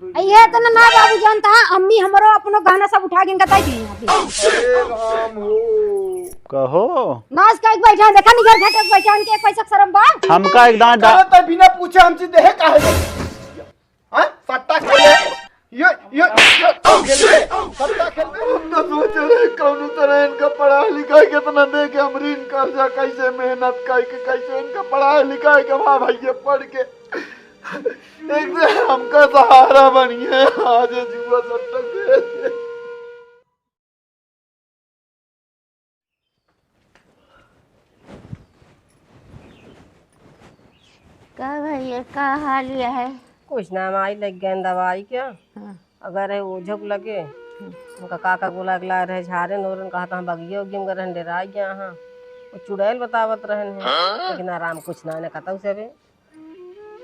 ये तो ना बाबू जानता अम्मी हमारो अपनो गाना सब उठा के गताई थी यहां पे। अरे राम हो कहो नाच का एक बैठा देखा नहीं घर घटक पहचान के पैसा शर्म बा हमका एक दांत अरे तो बिना पूछे हमसे देहे काहे हां सट्टा खेले यो खेले सट्टा खेले। हम तो सोच रहे कौन तरह इनका पढ़ाई लिखाई कितना दे के अमरीन कर्जा कैसे मेहनत करके कैसे इनका पढ़ाई लिखाई के मां भाई पढ़ के एक हमका सहारा बनिए आज जुआ सट्टा खेले। क्या भैया का हाल है? कुछ ना माई लग गए दवाई क्या अगर है ओझक लगे उनका काका बोला अगला रहे झारे नोरन कहा था बगिए उगिम कर डेरा गया हाँ वो चुड़ैल बतावत रहन है लेकिन आराम कुछ ना कहता उसे भी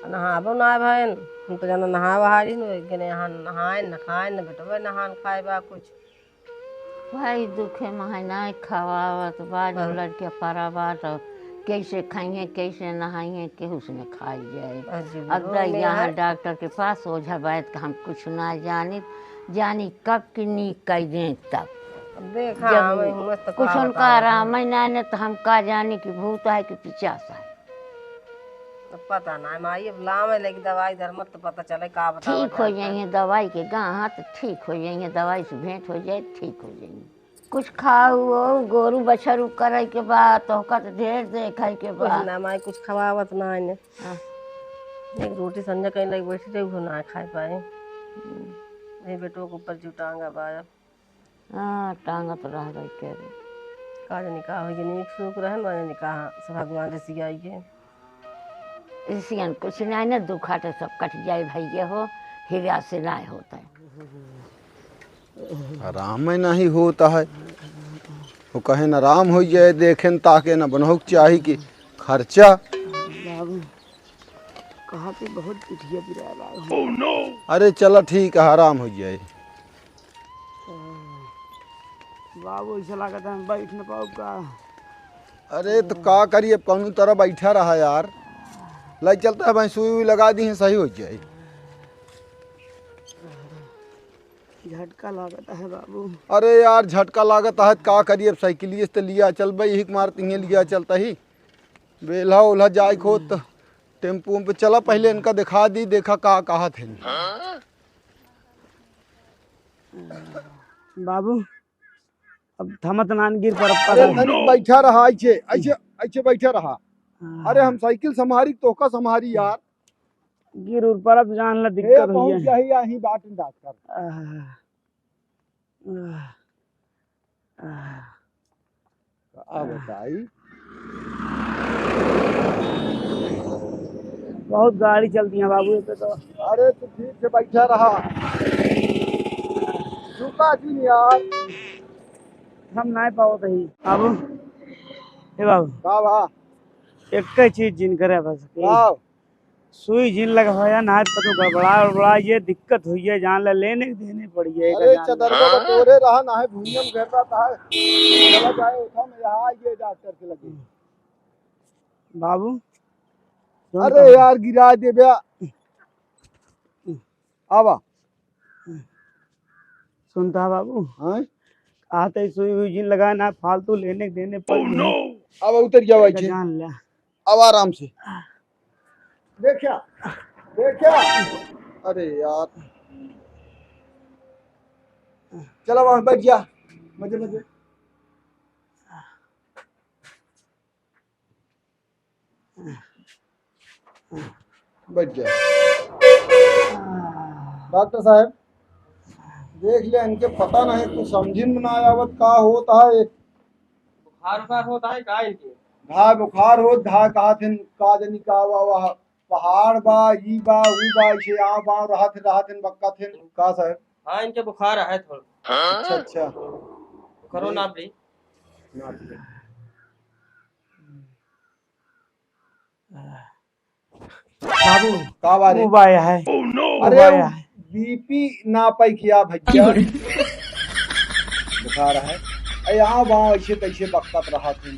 नहाबो ना भाई हम तो जाना नहा बहारी न यहाँ नहाए न खाए न बेटवे नहान खाए बा कुछ भाई दुखे महीना खवावत बाद लड़के परा बात कैसे खाइए कैसे नहाइए केहू से खाई जाए। अब यहाँ डॉक्टर के पास ओझा बैठ का हम कुछ ना जानी कब की नीक कर दें तब जब कुछ उनका आराम ही ना तो हम का जाने कि भूत है कि पिचास है पता ना माई अब लाम है लेकिन दवाई धर्मत तो पता चले का ठीक हो जाएंगे दवाई के गाँव तो ठीक हो जाएंगे दवाई से भेंट हो जाए ठीक हो जाएंगे। कुछ खाओ गोरू बछरू करे के बाद तो ढेर दे खाए के बाद ना माई कुछ खवावत ना है एक रोटी संजय कहीं लगी बैठी रही ना खाए पाए नहीं बेटो के ऊपर जुटांगा बाया हाँ टांगा तो रह गई के का निकाह हो गई सुख रहे ना निकाह सब भगवान ऋषि आई है ऋषियन कुछ नहीं ना दुखा तो सब कट जाए भैया हो हीरा से ना होता है आराम ही नहीं होता है वो कहे न आराम हो जाए देखे न ताके न बनहुक चाही कि खर्चा बाबू कहाँ पे बहुत पिटिया पिरा रहा है। अरे चलो ठीक है आराम हो जाए। बाबू ऐसा लगा था बैठ न पाऊ का। अरे तो का करिए कौन तरह बैठा रहा यार लग चलता है भाई सुई हुई लगा दी है सही हो जाए। झटका लागता है बाबू। अरे यार झटका लागत है का करिए साइकिलिए से लिया चल भाई एक मार तीन लिया चलता ही बेला उल्हा जाए खो तो टेम्पू पे चला पहले इनका दिखा दी देखा का कहा थे बाबू अब थमत नान गिर पर बैठा रहा ऐसे ऐसे ऐसे बैठा रहा। अरे हम साइकिल संभारी तोका संभारी यार गिर उर पर अब जान ला दिक्कत हुई है यही बात कर बताई बहुत गाड़ी चलती है बाबू पे तो। अरे तो ठीक से बैठा रहा रुका जी यार हम नहीं पाओ ही बाबू ए बाबू का बा एक चीज जिन करे बस सुई जिन लगवाया ना तो गड़बड़ा ये दिक्कत हुई है जान ला लेने देने पड़ी है। अरे चदरवा का तोरे रहा ना है भूनिया में घरता था चला जाए उठा में यहाँ ये डॉक्टर के लगे बाबू। अरे यार गिरा दे बया आवा सुनता बाबू हाँ आते सुई हुई जिन लगा ना फालतू लेने देने पड़ी अब उतर जाओ जान ला अब आराम से देखा अरे यार चलो वहां बैठ जा मजे मजे बैठ जा। डॉक्टर साहब देख लिया इनके पता नहीं कुछ समझिन में ना आवत का होता है बुखार होता है का इनके धा बुखार हो धा कहा थे का जनी का वा पहाड़ बा ई बा ऊ बा इसे आ बा रहा थे बक्का थे का साहब। हाँ इनके बुखार है थोड़ा। अच्छा अच्छा करो ना भी बाबू का बारे उबाया है अरे बीपी ना पाई किया भैया बुखार है यहाँ वहाँ ऐसे तैसे बक्कत रहा थे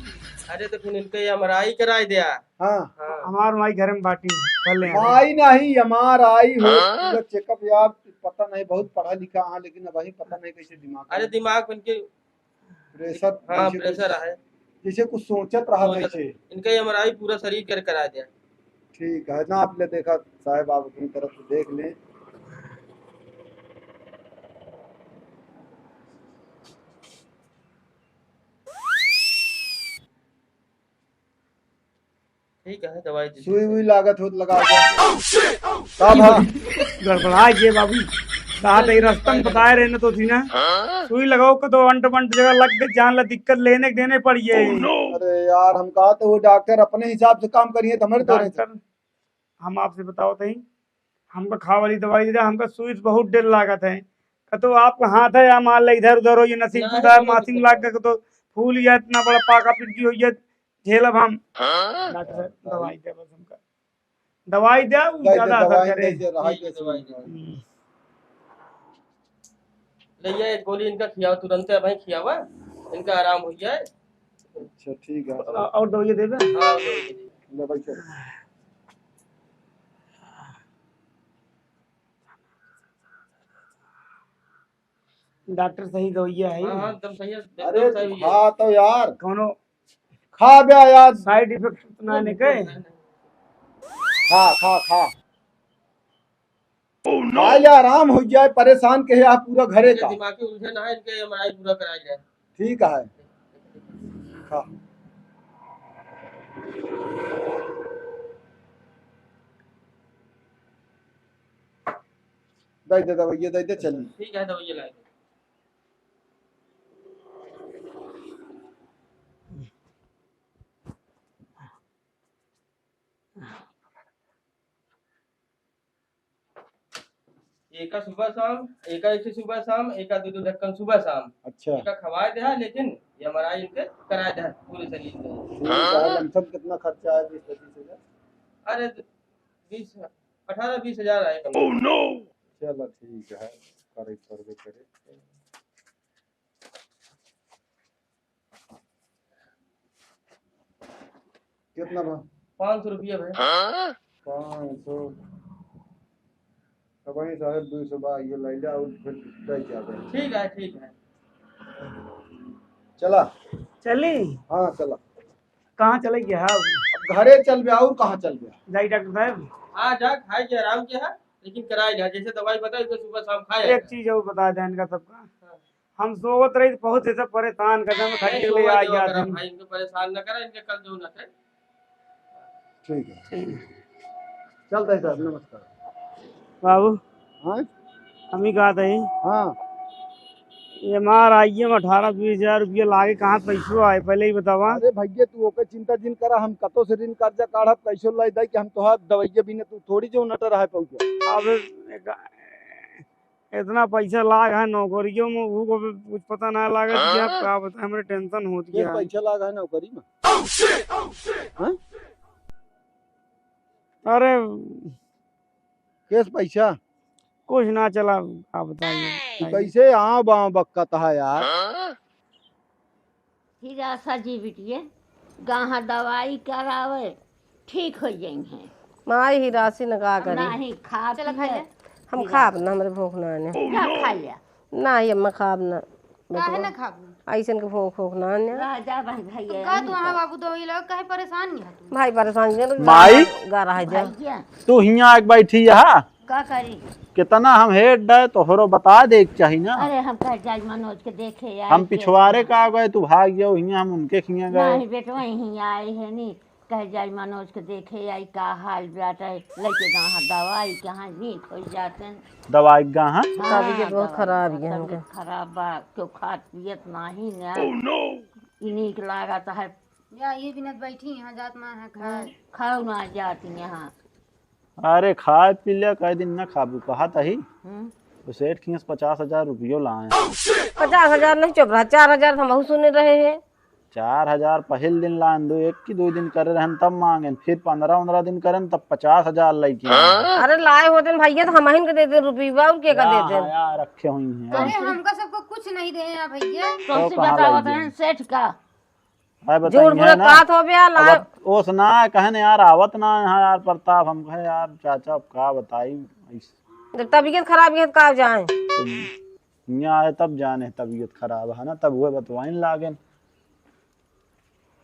अरे तो फिर इनके एमआरआई कराई दिया। हाँ हाँ हमार माई घर में बाटी पहले माई नहीं हमार आई हो पूरा चेकअप यार पता नहीं बहुत पढ़ा लिखा हाँ लेकिन अब वही पता नहीं कैसे दिमाग अरे दिमाग में इनके प्रेशर हाँ प्रेशर है। जैसे कुछ सोचत रहा कैसे इनका एमआरआई पूरा शरीर कर करा दिया। ठीक है ना आपने देखा साहब आप अपनी तरफ से देख लें ठीक है दवाई दी। सुई हुई लागत हो तो लगा दो तब हाँ गड़बड़ा ये बाबू कहा था रास्ता में बताए रहने तो थी ना सुई लगाओ को तो अंट बंट जगह लग गई जान ला दिक्कत लेने देने पड़ी है। अरे यार हम कहा तो वो डॉक्टर अपने हिसाब से काम करिए तो हमारे तो डॉक्टर हम आपसे बताओ तो हमको खा वाली दवाई दे हमको सुई से बहुत डर लागत है तो आपका हाथ है या मान लो इधर उधर हो ये नसीब खुदा मासिंग लाग गया तो फूल या इतना बड़ा पाका पिटकी हो ये झेलब हम डॉक्टर साहब दवाई दे बस हमका दवाई दे ज्यादा असर करे। भैया एक गोली इनका खियाओ तुरंत भाई खियावा इनका आराम हो जाए। अच्छा ठीक है और दवाई दे दे हाँ दवाई दे दी। ले भाई चल डॉक्टर सही दवाइया है हाँ हाँ एकदम सही है अरे एकदम सही है। हाँ तो यार कोनो खा बया यार साइड इफेक्ट ना निके खा खा खा खा या आराम हो जाए परेशान के आप पूरा घरे का दिमागी उलझन है इनके एमआरआई पूरा कराया जाए। ठीक है खा दे दवाई दे दे चलिए ठीक है दवाई लाए। एक सुबह शाम एक ऐसे सुबह शाम एक दो ढक्कन सुबह शाम अच्छा एक खवाए दे लेकिन ये हमारा इनके कराया दे पूरे शरीर में। ठीक है लमसम कितना खर्चा है 20-25 हजार अरे 18-20 हजार आए कम। चलो ठीक है करे कितना बा 500 रुपया भाई 500 तो वही साहब 200 बा ये ले जा और फिर दे क्या दे ठीक है चला चली हाँ चला कहाँ चले गया अब घरे चल गया और कहाँ चल गया जाई डॉक्टर साहब हाँ जा खाए के आराम किया है लेकिन कराया जा जैसे दवाई बताई तो सुबह शाम खाए। एक चीज और बता दें इनका सबका हम सोवत रही बहुत ऐसा परेशान कदम खट्टे ले आ गया भाई इनको परेशान न करा इनके कल जो न थे। ठीक है चलता है साहब नमस्कार बाबू हाँ हम ही कहा था हाँ एमआरआई में 18-20 हजार रुपया लागे कहाँ पैसों आए पहले ही बतावा। अरे भैया तू ओके चिंता जिन करा हम कतो से ऋण कर्जा काढ़ब कैसे लाई दे कि हम तोहार दवाइया बिना तू थोड़ी जो नटर रहा पहुंचे अब इतना पैसा लाग है नौकरियों में वो को भी कुछ पता ना लागे क्या क्या बता हमारे टेंशन होती ये है। पैसा लागा है नौकरी में हाँ अरे केस पैसा कुछ ना चला आप बताइए कैसे हाँ बाँ बक्कत है यार हिरासा जी बिटिए गाहा दवाई करावे ठीक हो जाएंगे। माई ही राशि न का करी नहीं खा चला खा ले हम खाब ना हमरे भूख ना ने क्या खा लिया ना ये मैं खाब ना काहे ना खाबू ऐसन के भूख ना ने राजा भाई भैया का तू वहां बाबू दवाई लगा काहे परेशान नहीं है तू भाई परेशान जे माई गा रहा है जा भैया तू हिया एक बैठी यहाँ का करी कितना हम हेड है तोहरो बता दे चाहिए ना। अरे हम कह जाज मनोज के देखे आए हम पिछवाड़े का गए तू भाग गयो हिया हम उनके खिया गए नहीं बेटवा यहीं आए है नी कह जाज मनोज के देखे आई का हाल बात है लेके कहाँ दवाई कहाँ नीक हो जाते हैं। दवाई कहाँ तबीयत बहुत खराब है हमके खराब बा क्यों खात पियत नहीं ना इन्हीं के लागत है या ये बिना बैठी यहाँ जात में है खाए खाओ ना जाती यहाँ। अरे खाए पी लिया कई दिन न खाबू कहा तही तो सेठ खियस 50,000 रुपयो लाए 50,000 नहीं चुप रहा 4,000 हम बहुत सुने रहे हैं 4,000 पहल दिन लान दो एक की 2 दिन करे रहन तब मांगे फिर 15-15 दिन करन तब 50,000 लाई की अरे लाए होते भैया तो हम ही के देते रुपया और के का देते यार रखे हुई हैं अरे हमका सबको कुछ नहीं दे यहाँ भैया तुमसे बतावत है सेठ का है झूठ बताइए बुरा ना। कात हो गया ला अब ओस ना कहने यार आवत ना यहाँ यार प्रताप, हम कहे यार चाचा अब का बताई, जब तबीयत खराब है का जाए। यहाँ आए तब जाने तबीयत खराब है ना, तब हुए बतवाइन लागे।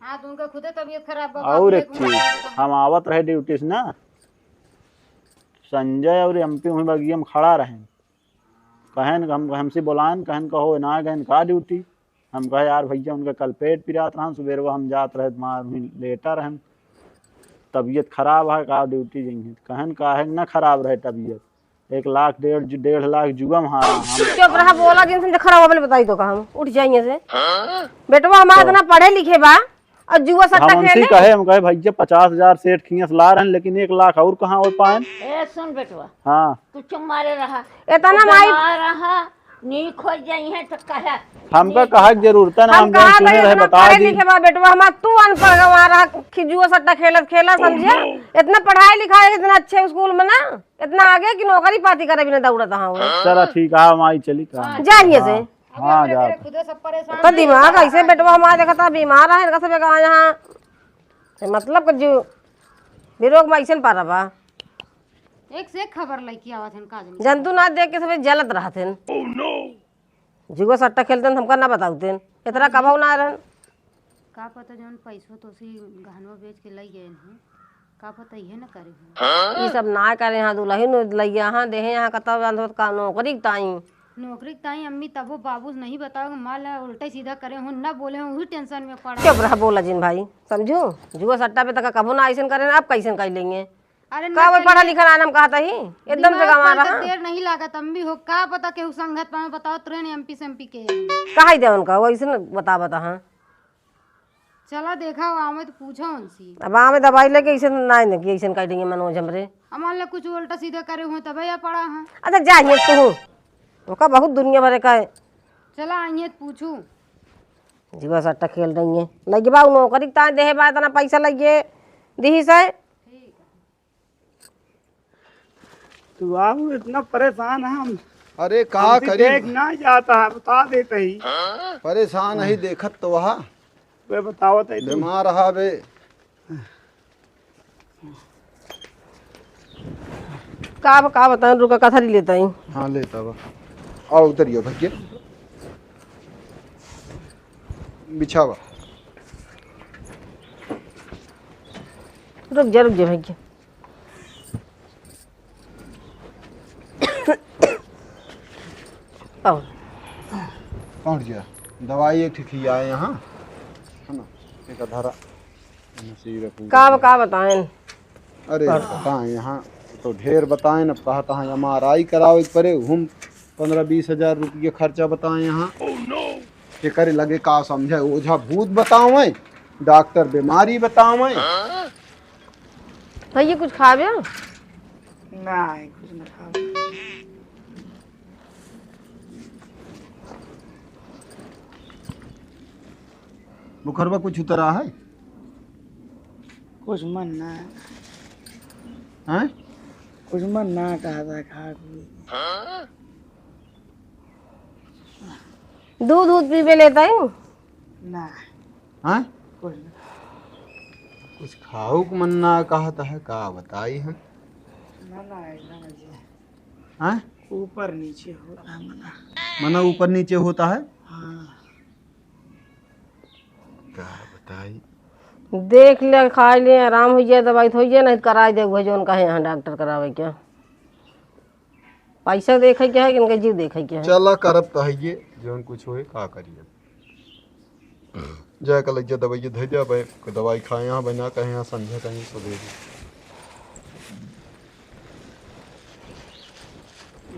हाँ तो उनका खुदे तबीयत खराब बा, और बाबू एक लेके चीज, हम आवत रहे ड्यूटी से ना, संजय और एमपी हुई बगिया में खड़ा रहे, कहन हम हमसे बुलाएं, कहन कहो ना गहन का ड्यूटी। हम कहे यार भैया उनका कल पेट पिरात रहा, सुबह वो हम जात रहे मार लेटा रहे, तबीयत खराब है का ड्यूटी जाइए। कहन का है ना खराब रहे तबीयत, 1 लाख 1.5 लाख जुगम हारा हम। चुप रहा, बोला जिनसे खराब हो बताई तो हम उठ जाइए से। बेटवा हमारा इतना पढ़े लिखे बा और जुआ सट्टा हम उनसे कहे, हम कहे भैया 50,000 सेठ खींच ला रहे हैं, लेकिन 1 लाख और कहाँ हो पाए। ए सुन बेटवा, हाँ तू चुम्मारे रहा, इतना माई रहा नी खोज जाई है तो कहा हमका कहा की जरूरत है ना, हम हम कहा सुने रहे बता पढ़े दी। लिखे बा बेटवा हमारा, तू अनपढ़ गंवारा जुआ सट्टा खेला समझे। इतना पढ़ाई लिखाई इतना अच्छे स्कूल में ना, इतना आगे की नौकरी पाती करे बिना दौड़ता हूँ। चला ठीक है, हम आई चली कहा। जाइए से हाँ जा खुदे सब परेशान। तो दिमाग ऐसे बेटवा हमारा देखा था बीमार है इनका सब कहा यहाँ मतलब कि जो विरोग में ऐसे पा रहा बा। एक से एक खबर लगी आवत है का जन। जंतु ना देख के सब जलत रहते जुआ सट्टा खेलते हमका ना बताते इतना कभाऊ ना रहन। का पता जौन पैसो तो सी गहनवा बेच के लई गए हैं, का पता ये ना करे। ये सब ना करे यहाँ दुल्हन लैया यहाँ देहे यहाँ कतब जानत का नौकरी ताई नौकरी ताई अम्मी तबो बाबू नहीं बताओ, माल उल्टा सीधा करे हूँ ना बोले हूँ, वही टेंशन में पड़ा। चुप रहा बोला जिन भाई समझू जुआ सट्टा पे तक कभू ना ऐसे करे आप कैसे कर लेंगे। अरे का वो पढ़ा लिखा नाम कहा था ही एकदम से गंवा रहा देर नहीं लागत अम्मी हो, का पता केहू संगत में बताओ ट्रेन एमपी से एमपी के कहा दे उनका वो ऐसे बता हाँ। चला देखा आमे तो पूछो उनसे। अब आमे दवाई लेके ऐसे ना कि ऐसे कर देंगे मनोज हमरे। हमारे कुछ उल्टा सीधा करे हुए तब या पड़ा है। अच्छा जाइए तू उनका बहुत दुनिया भरे का है। चला आइए तो पूछू। जुआ सट्टा खेल रही है लगे बा नौकरी ता दे बा इतना पैसा लगे दी से। तू बाबू इतना परेशान है हम, अरे का हमसे करी, देख ना जाता है बता देते ही। परेशान ही देखत तो वहा वे बताओ तो बीमार रहा बे। का बताऊं रुका कथा ही लेता ही। हाँ लेता बा, आओ उतरियो भैया बिछावा। रुक जा भैया। पहुँच गया, दवाई एक ठीक आए यहाँ है ना, एक अधारा का बताएं। अरे बताएं यहाँ तो ढेर बताएं न, कहा तहाँ MRI कराओ परे हम 15-20 हजार रुपये खर्चा बताएं यहाँ। के करे लगे का समझे, ओझा भूत बताओ डॉक्टर बीमारी बताओ। भैया कुछ खा गया नहीं कुछ ना खा। बुखरवा कुछ उतरा है कुछ मन ना हैं? कुछ मन ना कहा था खा दूध पीवे लेता हूँ ना हैं? कुछ ना। कुछ खाओ को मन ना कहता है का बताई हम ना ऐसा नहीं हैं? ऊपर नीचे होता है मना। मना ऊपर नीचे होता है हाँ का बताई। देख ले खा ले आराम हो जाए दवाई हो जाए नहीं करा दे भजन कहे यहाँ डॉक्टर करावे क्या पैसा देखे क्या है कि इनका जीव देखे क्या है। चला करब कहिए जौन कुछ होए का करिए। जय कल दवाई धैर्य भाई दवाई खाए यहाँ बना कहे यहाँ संध्या कहीं सवेरे।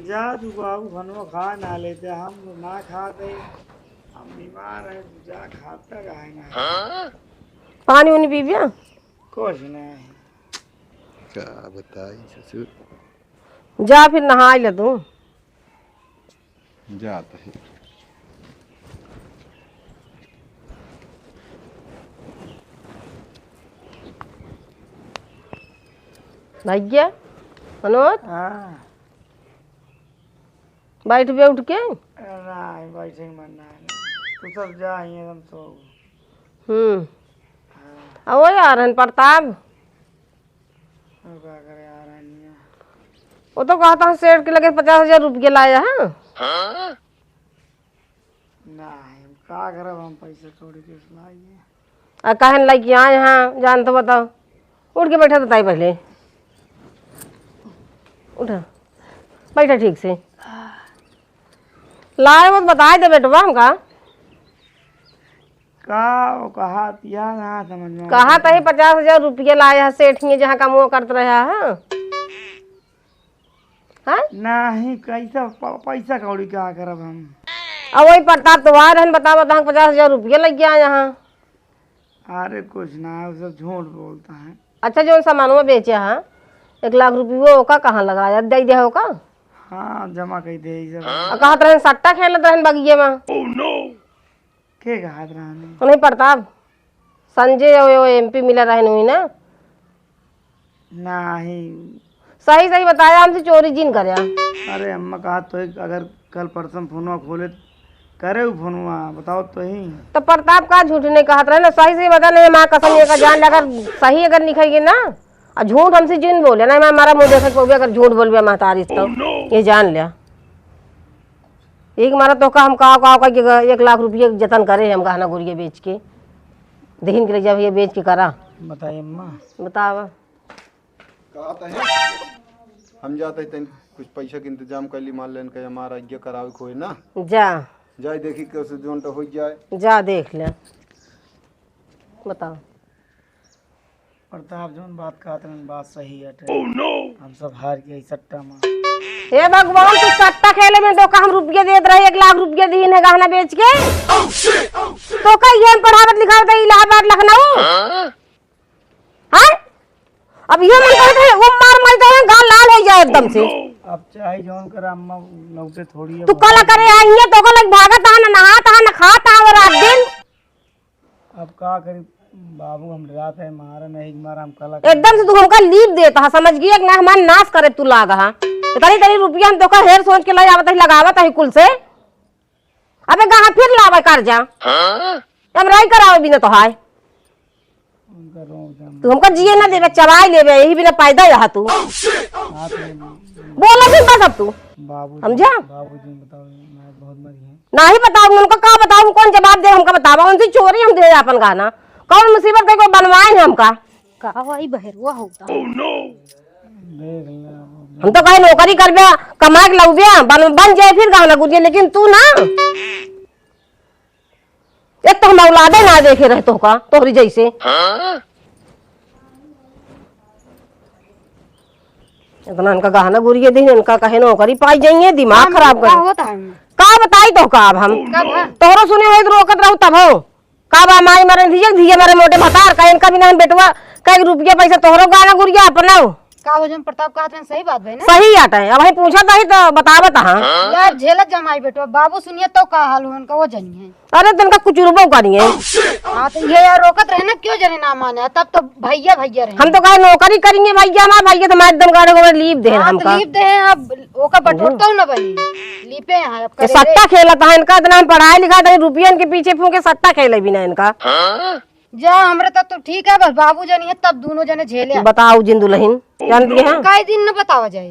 जा तू बाबू खनो खा ना लेते हम ना खाते हम बीमार है जा खाता रहे ना। पानी उनी पी पिया कुछ नहीं क्या बताई ससुर जा फिर नहा ले तू जाता है। भैया मनोज हाँ बैठ पे उठ के नहीं बैठे मन ना तू सब जा एकदम सो अब वही आ रहे हैं प्रताप। वो तो कहता है सेठ के लगे 50,000 रुपये लाया है। नहीं का करब हम पैसे थोड़ी के लाइए। और कहन लग कि आए यहाँ जान तो बताओ। उठ के बैठा तो ताई पहले उठा बैठा ठीक से। लाए वो बताए दे बेटवा हमका कहा दिया ना समझ में। कहा तो 50,000 रुपये लाया है सेठ ने जहाँ काम वो करते रहा है। हाँ? नहीं कैसा पैसा कौड़ी क्या करब हम। अब वही प्रताप तो आ रहे बता 50,000 रुपये लग गया यहाँ। अरे कुछ ना वो सब झूठ बोलता है। अच्छा जो सामान में बेचे है 1 लाख रुपये वो का कहाँ लगाया दे दिया होगा। हाँ जमा कर दे सब। कहा रहे सट्टा खेलत रहे बगिए में। के कहा रहने नहीं प्रताप संजय वो MP मिला रहे नहीं ना। नहीं सही सही बताया हमसे चोरी जिन करे। अरे अम्मा कहा तो अगर कल परसों फोनवा खोले करे फोनवा बताओ तो ही। तो प्रताप का झूठ नहीं कहा रहे ना सही सही बता नहीं माँ कसम ये का जान अगर सही अगर निकलेगी ना और झूठ हमसे जिन बोले ना मैं हमारा मुँह देख को भी अगर झूठ बोल मैं तारीफ तो ये जान लिया। एक मारा तो का हम कहा 1 लाख रुपये जतन करे हम गहना गुड़िया बेच के दहीन के लिए जब ये बेच के करा। बताइए अम्मा बतावा कहता है हम जाते हैं कुछ पैसा के इंतजाम कर ली मान लेन के हमारा ये करावे कोई ना जा जाए देखी कैसे जोन तो हो जाए। जा देख ले बताओ। प्रताप जोन बात कहते हैं बात सही है। हम सब हार गए सट्टा में। हे भगवान तू सट्टा खेले में तो का हम रुपये देते रहे 1 लाख रुपये दीन है गहना बेच के। तो का ये पढ़ावत लिखावत इलाहाबाद लखनऊ। हाँ अब ये मन कहते हैं वो मार है गाल लाल हो जाए एकदम से। अब चाहे जोन कर अम्मा लौटे थोड़ी है। तू कल करे आइए तो को लग भागत आ ना नहाता ना खाता और रात दिन। अब का करी बाबू हम रात है मारा नहीं मारा हम कल एकदम से तू हमका लीव देता है समझ गई ना हमारा नाश करे तू लागा हाँ तरी रुपया हम तो का हेर सोच के लगावत है लगावत है कुल से। अबे कहाँ फिर लावे कर जा हम रही करावे बिना तो हाय तू हमका जिए ना देवे चबाई लेवे यही बिना पैदा यहाँ तू बोला फिर बस अब तू बाबू समझा। बाबूजी बताओ मैं बहुत मरी है। नहीं बताऊंगा उनको का बताऊं कौन जवाब दे हमका बतावा उनसे चोरी हम दे अपन गाना कौन मुसीबत को बनवाए है हमका का भाई बहरुआ होता। देख ले हम तो कहीं नौकरी करबे कमा के लौबे बन जाए फिर गाना गुजिए लेकिन तू ना एक तो हम औलादे ना देखे रहे तो का तोहरी जैसे। इतना इनका गहना गुरिये दिन इनका कहे नौकरी पाई जाइए दिमाग खराब कर होता है का बताई तो का अब हम तोहरो सुने हुए तो रोकत रहू तब हो का बा माई मरे धीरे मारे मोटे भतार का इनका बिना बेटवा कई रुपया पैसा तोहरो गाना गुरिया अपनाओ का वजन प्रताप कहते हैं सही बात है ना। सही आता है अब पूछा था ही तो बतावत हाँ यार झेलत जमाई बेटवा बाबू सुनिए तो का हाल हो उनका वो जनिए। अरे तनका कुछ रुपो करिए। हाँ तो ये यार रोकत रहे ना क्यों जने ना माने तब तो भैया भैया रहे। हम तो कहे नौकरी करेंगे भैया हमारा भैया तो मैं एकदम गाड़े को लीव दे हमका लीप दे अब ओका बटोरता ना बनी लीपे यहाँ अब करे सट्टा खेला था इनका इतना हम पढ़ाई लिखा था रुपया इनके पीछे फूके सट्टा खेले बिना इनका। जा हमरे तक तो ठीक है बस बाबू जनी है तब दोनों जने झेले। बताओ जिंदुलहीन जानती है कई दिन न बतावा जाए।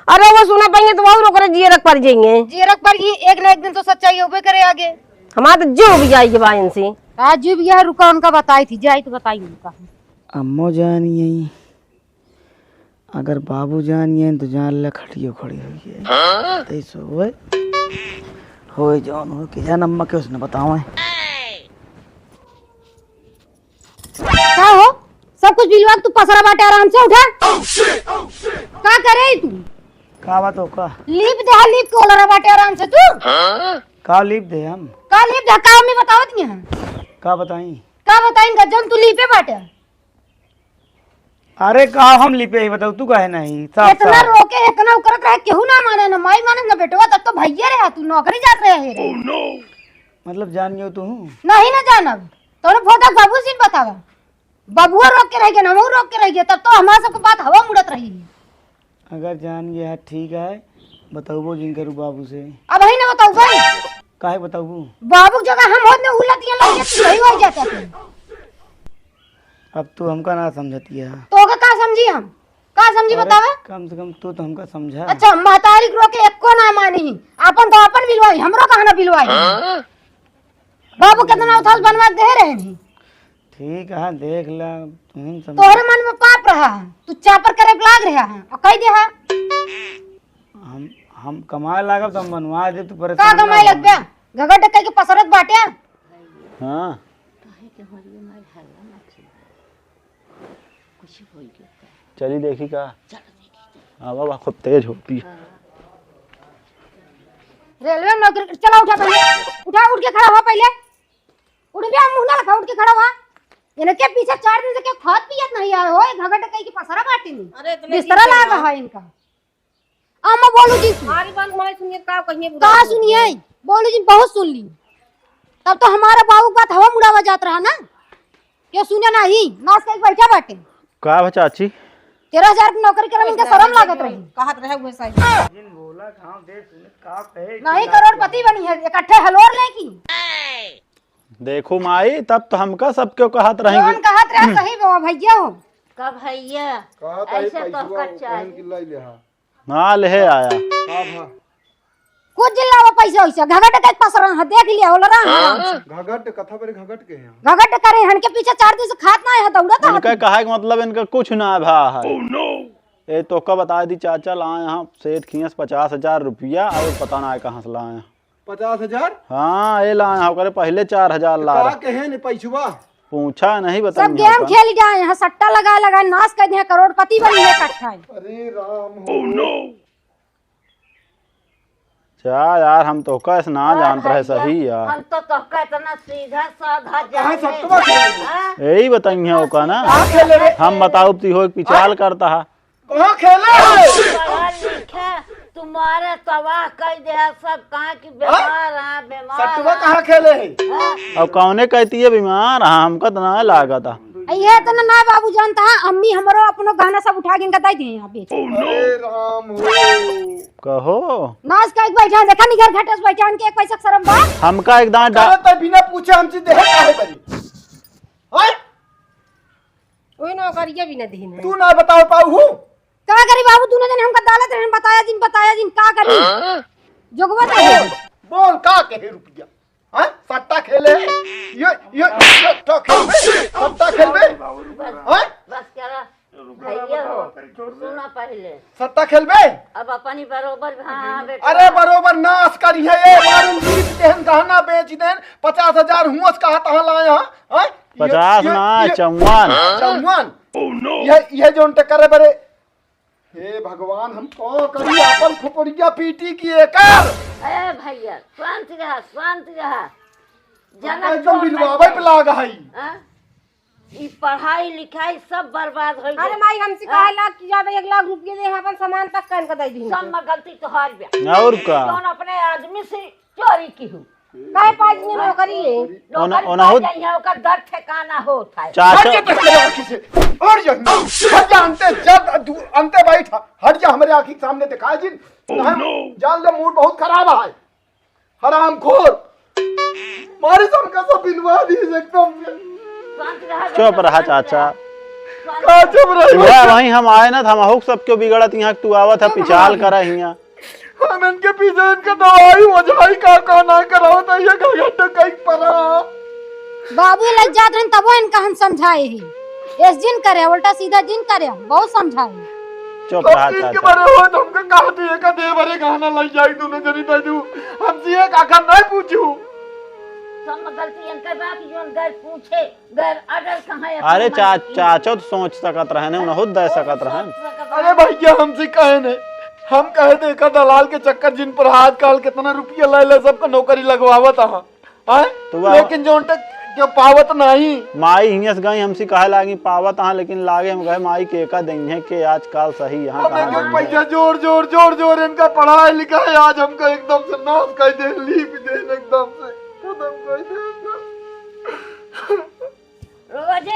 अरे वो सुना पाएंगे तो वो रोक जिये रख पड़ जाएंगे जीरक पर ही एक ना एक दिन तो सच्चाई होबे करे आगे। हमारा तो जो भी जाएगी बाइन से आज जो भी यार रुका उनका बताई थी जाई तो बताई उनका। अम्मो जानिए अगर बाबू जानिए तो जान ले खड़ियो खड़ी हुई है तैसो होए जौन हो के जान अम्मा के उसने बताओ क्या हो सब कुछ बिलवा तू पसरा बाटे आराम से उठा का करे तू का बात हो का लीप दे लीप को लरा बाटे आराम से तू का लीप दे हम का लीप दे का में बतावत नहीं हम का बताई का बताएंगे जब तू लीपे बाटे अरे का हम लिपे ही बताओ तू काहे नहीं साफ इतना साफ रोके इतना करत रहे केहू ना माने ना माई माने ना बेटवा तब तो भैया रे तू नौकरी जात रहे रे मतलब जानियो तू नहीं ना जानब तोरे फोटो बाबू सिंह बतावा बबुआ रोक के रह गया हमहू रोक के रह गया तब तो हमारा सबके बात हवा मुड़त रही। अगर जान गया ठीक है बताओ जिन करू बाबू से अब ही ना बताऊ भाई काहे बताऊ बाबू की जगह हम होत ने उलटियां लग जाती सही हो जाता थे। अब तू हमका ना समझती है। तो का समझी हम का समझी बतावा। कम से कम तू तो हमका समझा। अच्छा महतारी रो के एको ना मानी अपन तो अपन बिलवाई हमरो कहा ना बिलवाई। बाबू कितना उथल बनवा दे रहे नहीं। ठीक है देख ला तुम समझ। तोहरे मन में पाप रहा तू चापर करे लाग रहा है और कह दे है हम कमाए लागब तो हम बनवा दे तू का परेशान कमाई लग गया घगड़ डकई के पसरत बाटे। हाँ चली देखी का। हाँ बाबा खूब तेज होती है। रेलवे में नौकरी चला उठा पहले उठा उठ के खड़ा हो पहले उठ गया मुंह ना लगा उठ के खड़ा हुआ। इनके पीछे 4 दिन से क्या खाद पियत नहीं आए हो घगड़ डकई की पसरा बाटी नहीं। अरे इतने बिस्तरा लागा है इनका। अब मैं बोलू जी हमारी बात मैं सुनिए का कहिए कहा सुनिए बोलू जी बहुत सुन ली। तब तो हमारा बाबू बात हवा मुड़ावा जात रहा ना क्यों सुने नहीं नाच के बैठा बाटे। का बा चाची 13,000 की नौकरी करे इनके शर्म लागत रही। कहत रहे हुए साहब जिन बोला खाओ दे सुने का कहे। नहीं करोड़पति बनी है इकट्ठे हलोर लेकी। देखो माई तब तो हमका सब क्यों कहत रहेंगे। कौन कहत रहा सही बाबा भैया हो का भैया ऐसे तो चाहिए। हाँ ले आया कुछ जिला पैसा वैसा घगट के पसरा है देख लिया होला रहा। घगट कथा पर घगट के हैं घगट करे हन के पीछे 4 दिन से खात ना है दौड़ा था। इनका कहा कि मतलब इनका कुछ ना भा है। ये तो का बता दी चाचा लाए यहाँ सेठ खियस 50,000 रुपया और पता ना है कहाँ से लाए। 50,000 हाँ ये लाए हैं करे पहले 4,000 ला का रहे। कहे ने पैसवा पूछा नहीं बता। सब गेम खेल जाए यहाँ सट्टा लगा लगा नाश कर दिया करोड़पति बनी है इकट्ठा। अरे राम हो क्या यार हम तो कैसे ना जानते रहे सही यार। हम तो इतना सीधा साधा कहाँ जाने। सत्तवा खेले यही बताइए हो का ना कहाँ खेले रे हम बताओ ती हो पिछाल करता है। कहाँ खेले पढ़ा लिखा तुम्हारे तबाह कर दे सब कहाँ की बीमार है सत्तवा बीमार कहाँ खेले है अब कौने कहती है बीमार हाँ हमका तो ना लागता। ये तो ना बाबू जानता है अम्मी हमारो अपनो गहना सब उठा के इनका दे दिए यहाँ बेच। अरे राम हो कहो नाच का एक बैठा देखा नहीं घर घाटे से बैठा के एक पैसा शर्म बा। हमका एक दांत अरे तो बिना पूछे हमसे देह काहे बनी हैं कोई नौकरिया भी न दी तू ना बता पाऊ हूँ का करी बाबू तूने जन हमका दालत रहन बताया जिन का करी जोगवा तो बोल का कहे रुपया हैं सट्टा खेले ये सट्टा खेलबे हैं बस करा भैया हो सुना पहले सट्टा खेलबे अब अपनी बरोबर हाँ बेटा। अरे बरोबर नाश करी है ये मारून जीत देहन गहना बेच देन 50,000 हुआस कहा तहां लाए हां 50 ना 54 ये जोन टकरे बरे हे भगवान हम तो करी अपन खुपड़िया पीटी की एकर ए भैया शांत रहा एकदम बिलवावे पे लाग है ई पढ़ाई लिखाई सब बर्बाद हो अरे माई हमसे कहा लाख की ज्यादा 1 लाख रुपये दे अपन सामान तक कर दे दी सब में गलती तो हार गया और का कौन अपने आदमी से चोरी की हूँ काहे 5 दिन नौकरी है ओना का दर ठिकाना होता है चाचा और हट जा अंते बैठ हट जा हमारे आंखी के सामने दिखा जिन जान ले मूड बहुत खराब है हराम खोर मारे सब का सब बिलवा दी एकदम चुप रहा चाचा का चुप रही वहीं हम आए ना हम हुक सब क्यों बिगड़त यहाँ तू आवत है पिछाल करा हिया हम इनके पीछे इनका दवाई वजाई का ना कराओ तो ये घगट कई परा बाबू लग जात रहन तबो इनका हम समझाए ही इस जिन करे उल्टा सीधा जिन करे बहुत समझाए। चुप रहा इनके चाचा बारे हो तुमको कहा दिए का दे बरे गाना लग जाई तूने जरी तू हमसे एक आखर नहीं पूछू सब में गलती इनका बाप जोन घर पूछे घर अडल कहाँ है अरे चाचो तो सोच सकत रहने उन्हें खुद दे सकत रहन। अरे भैया हमसे कहे ने हम कहे थे का दलाल के चक्कर जिन पर आजकल कितना रुपया ले ले सबको नौकरी लगवावत हां लेकिन जोन तक जो पावत नहीं माई हियस गई हमसे कहे लागी पावत हाँ लेकिन लागे हम गए माई के का देंगे है के आजकल सही यहाँ कहाँ पैसा जोर इनका पढ़ाई लिखाई आज हमको एकदम से नाश कर दे लीप दे एकदम से खत्म कर दे।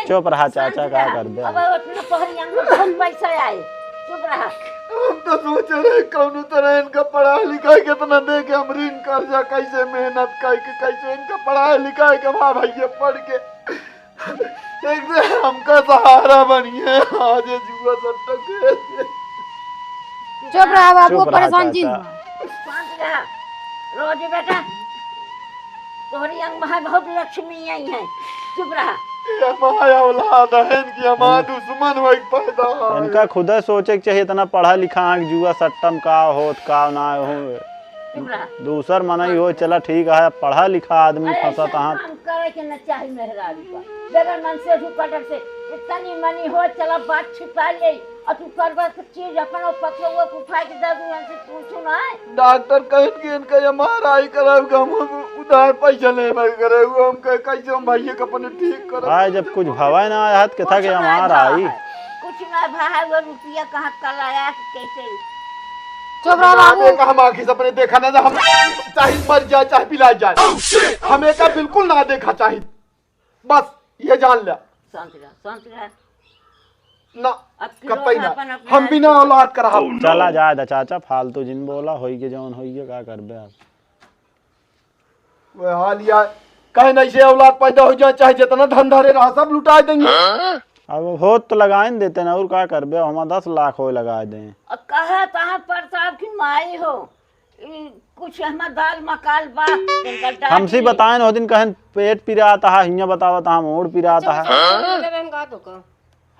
चुप रहा चाचा क्या कर दे अब उतना पहरिया में बहुत पैसा आए चुप रहा हम तो सोच रहे कौन तरह इनका पढ़ाई लिखाई कितना दे के हम ऋण कर्जा कैसे मेहनत करके कैसे इनका पढ़ाई लिखाई के माँ भैया पढ़ के एक दिन हमका सहारा बनिए आज ये जुआ सट्टा खेल के। चुप रहा बाबू, चुप रहा परेशान जिन चाचा। शांत रह। रोजी बेटा, तोहरी अंग में बहुत लक्ष्मी आई है, चुप रहा। ये हमारा औलाद है इनकी हमारा दुश्मन वही पैदा है। इनका खुद सोचे के चाहिए इतना पढ़ा लिखा है जुआ सट्टम का होत का ना हो। चुप रहा। दूसर मना ही हो, चला ठीक है, पढ़ा लिखा आदमी फंसा तहाँ काम करे के न चाही मेहरारू का, बगैर मन से कटक से इतनी मनी हो, चला बात छिपा ले और तू करबा के चीज अपन पत्थर वो उठा के दे दूं से पूछू ना। डॉक्टर कहन कि इनका एमआरआई कराऊ हम उधार पैसा ले मर करे हम कैसे हम भैया के अपने ठीक कर। भाई जब कुछ भवा ना आया के था कि हमारा आई कुछ ना भाई, वो रुपया कहाँ कल आया कैसे। चुप रहा बाबू। हम आखिर से अपने देखा ना हम चाहे मर जाए चाहे पिला जाए हमें का बिल्कुल ना देखा चाहिए, बस ये जान लिया। शांत रह ना अब कतई ना अपन अपना हम बिना औलाद करा चला जाए दा चाचा, फालतू जिन बोला होई के जौन होई के का करबे आप। वो हाल यार कहे नहीं से औलाद पैदा हो जाए चाहे जितना धन धरे रहा सब लुटा देंगे। अब हो तो लगा नहीं देते ना, और का करबे हम 10 लाख हो लगा दें। और कहा तहाँ पर साहब की माई हो, कुछ हमार दाल मकाल बा हमसे बताए ना, दिन कहन पेट पिरा था हिया बतावा था मोड़ पिरा था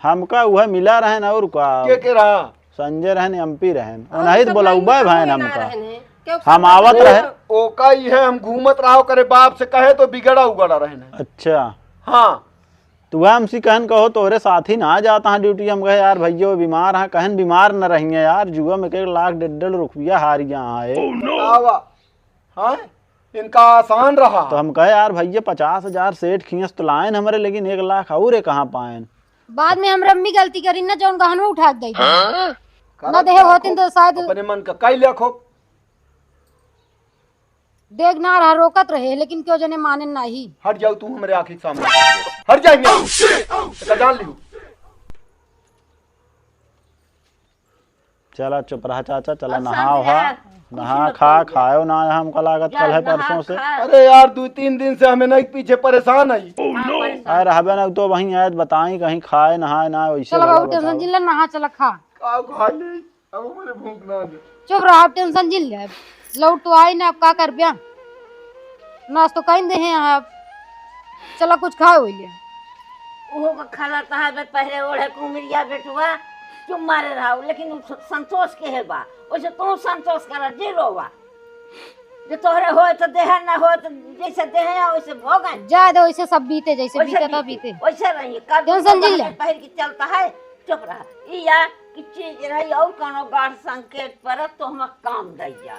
हमका वह मिला रहन और का के रहा संजय रहन एमपी रहन नहीं तो बोला उबे भाई हमका हम वो- आवत रहे। ओ का ही है हम घूमत रहो करे बाप से कहे तो बिगड़ा उगड़ा रहने। अच्छा हाँ तो वह हमसे कहन कहो तोरे साथ ही ना जाता है ड्यूटी। हम कहे यार भैया वो बीमार है, कहन बीमार न रही है यार, जुआ में 1 लाख 1.5 रुपया हारिया आए। आवा हाँ इनका आसान रहा। तो हम कहे यार भैया 50,000 सेठ खींच तो लाइन हमारे, लेकिन 1 लाख और कहाँ पाए। बाद में हम रम्मी गलती करी ना, जौन गहनों उठा के दई ना देहे होतिन तो शायद अपने मन का कई लिखो देख ना रहा, रोकत रहे, लेकिन क्यों जने माने नहीं। हट जाओ तू हमारे आंखी के सामने हट जाएंगे जान लियो। चला चुप रहा चाचा, चला और नहाओ शांत हा रह, नहा कुछ खा मत बोलिए। खाओ ना हमका लागत कल है परसों से। अरे यार 2-3 दिन से हमें नहीं पीछे परेशान है। अरे हबे ना तो वहीं आयत बताई कहीं खाए नहाए ना वैसे चलो वाला बाबू टेंशन बताओ। जिन ले, नहा चला खा। का खा ले अब हमारे भूख ना दे। चुप रहा, आप टेंशन जिन ले। लौट तो आई ना, अब का कर बिया नाश तो कहीं दे हैं आप। चला कुछ खाओ हुई ले। ओहो का खाला तहा बे पहले ओढ़े कुमरिया बेटुआ चुम मारे रहा, लेकिन उ संतोष के है बा, ओसे तू संतोष कर जे रोवा जो तोहरे होए तो देह ना हो तो जैसे देह है वैसे भोगन जा दे, वैसे सब बीते जैसे बीते था बीते। वैसे रहिए कर टेंशन जिन ले। पहल के चलता है। चुप रहा ई या कि चीज रही और कोनो गाढ़ संकेत पर तो हम काम दई जा।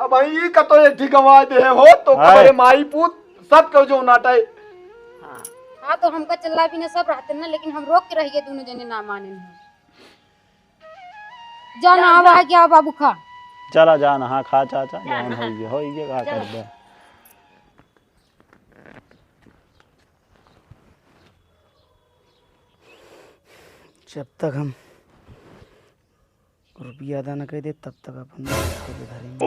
अब ये का तो एक ठिकवा दे हो तो हाय। हमारे माई पूत सब को जो नाटे। हाँ हाँ तो हमका चलना भी ना सब रहते ना, लेकिन हम रोक के रह गए दोनों जने ना माने नहीं। जा नहावा है क्या बाबू, खा। चला जा नहा खा चाचा, जौन होई गे का करबे। जब तक हम रुपया अदा न कर दे तब तक अपन धरेंगे।